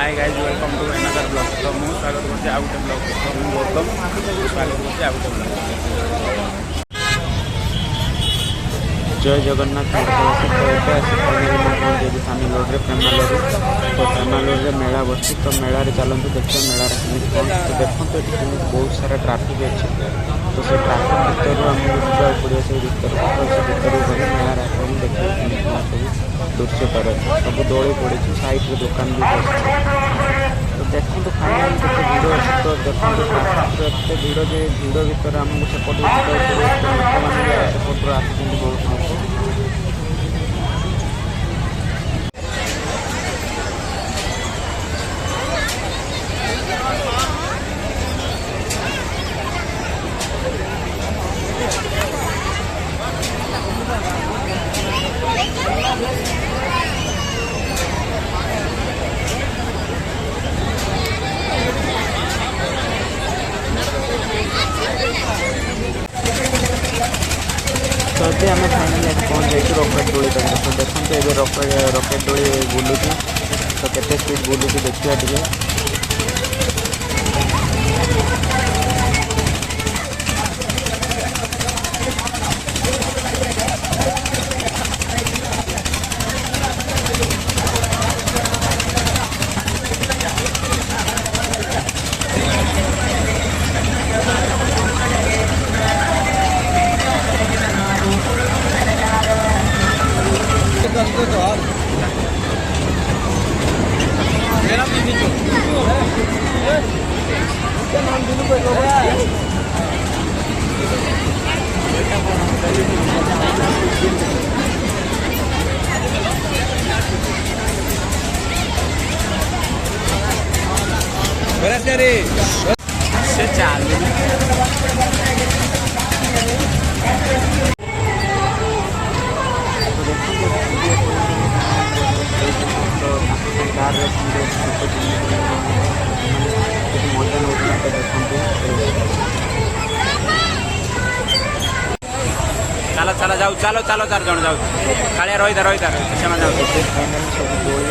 Hi guys welcome to another blog. तो मुझे स्वागत करते आउ गोटे ब्लॉग। तो मुझे गौतम स्वागत करते आउ गोटे ब्लॉग। जय जगन्नाथ मठवासी। तो ये आसी फाइनाली मैं पहुँचे तामिलनाडु प्रेमालूर। तो प्रेमालूर मेला बसी। तो मेला चलते देखिए मेलार तो देखते ये बहुत सारा ट्राफिक अच्छे। तो से ट्राफिक भितर आमको जावाक पड़े से भितर। तो से भितर गले मेलार आपको देखिए सब दृश्य पर सब दोली पड़ी साइड दुकान भी बस। तो देखो फाइनाली केते भिड़ अच्छे। तो देखो ट्राफिक एत भिड़ जे भिड़ भितर आमको सेपट लोक मैंने सेपट आस बहुत लोग। तो ये आम फाइनाली पहुँच जाइए रकेट डोली पाखे। तो देखते ये रकेट डोली बुलूँ। तो केते स्पीड बुलूँ देखा टे। से चाल चलो चलो जाऊ चलो चलो 4 जन जाऊ कालिया रहीदा रहीदा से जाऊ। फाइनाली सब दोली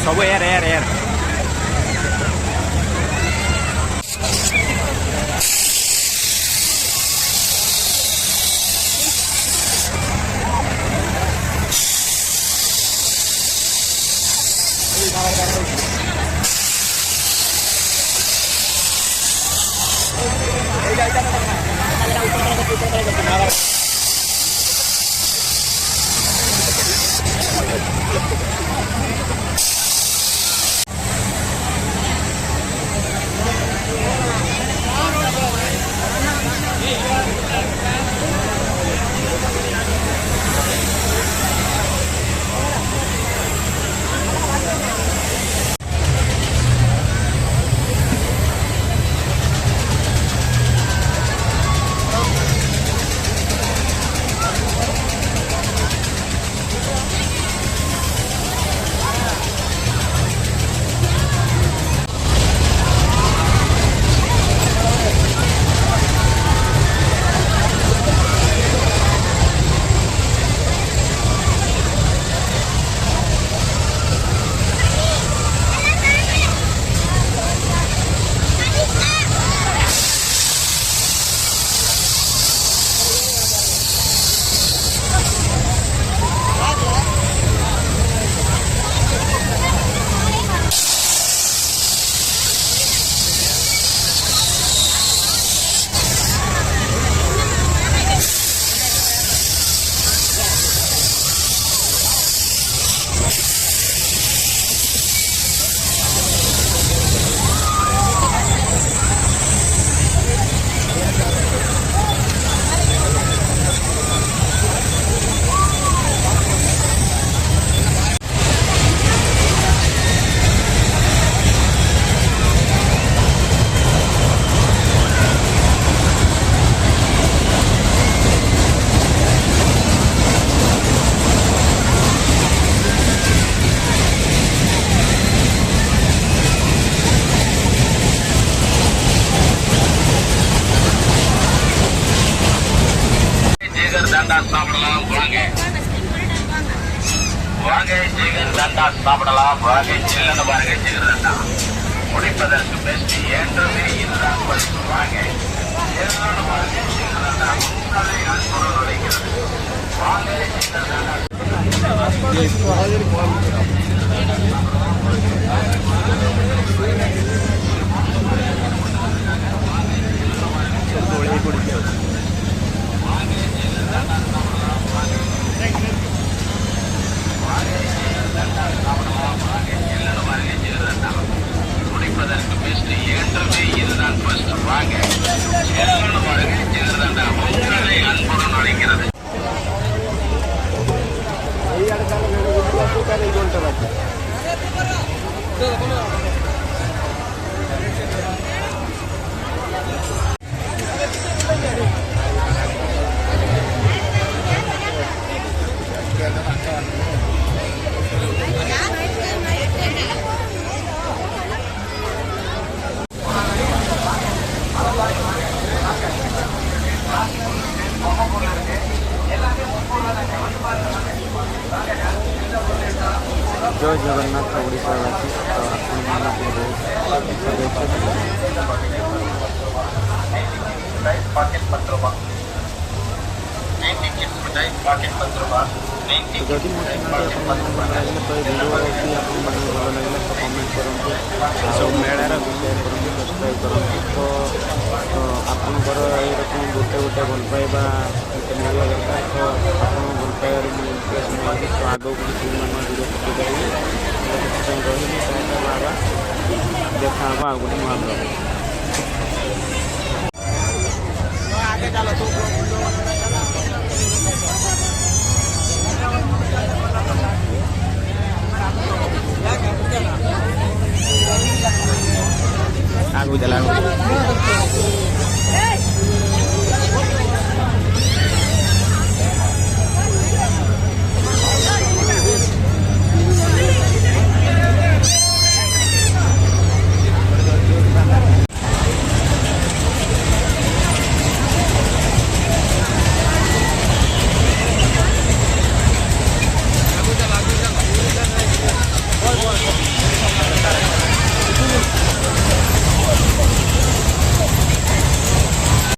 सब एयर एयर एयर சாப்பிடலாம் வாங்க வாங்க ஜிகர் தண்டா சாப்பிடலாம் வாங்க சில்லன்னு பாருங்க ஜிகர் தண்டா முடிப்பதற்கு பெஸ்ட் என்றுமே இதுதான் பரிசு வாங்க சில்லன்னு பாருங்க ஜிகர் தண்டா முன்னாலே அன்புடன் நுழைகிறது வாங்க ஜிகர் தண்டா முடிப்பதற்கு பெஸ்ட் என்றுமே இதுதான் பெஸ்ட் வாங்க சில்லன்னு பாருங்க ஜிகர் தண்டா முன்னாலே அன்புடன் நுழைகிறது जय जगन्नाथ ओडिशावासी जदि मो चैनल तो भिडियो भी आपको भल लगे तो कमेंट करूँ सब मेलार विषय करूँ सब्सक्राइब करूँ तो आपंकर ये रकम गोटे गोटे भल पाइबा मिलवा दरकार तो आप भल पाइबार इंटरेस्ट नहीं तो आगे भिडियो पकईदेवी रही बाबा देखा आ गोटे महाप्रभु आगू चला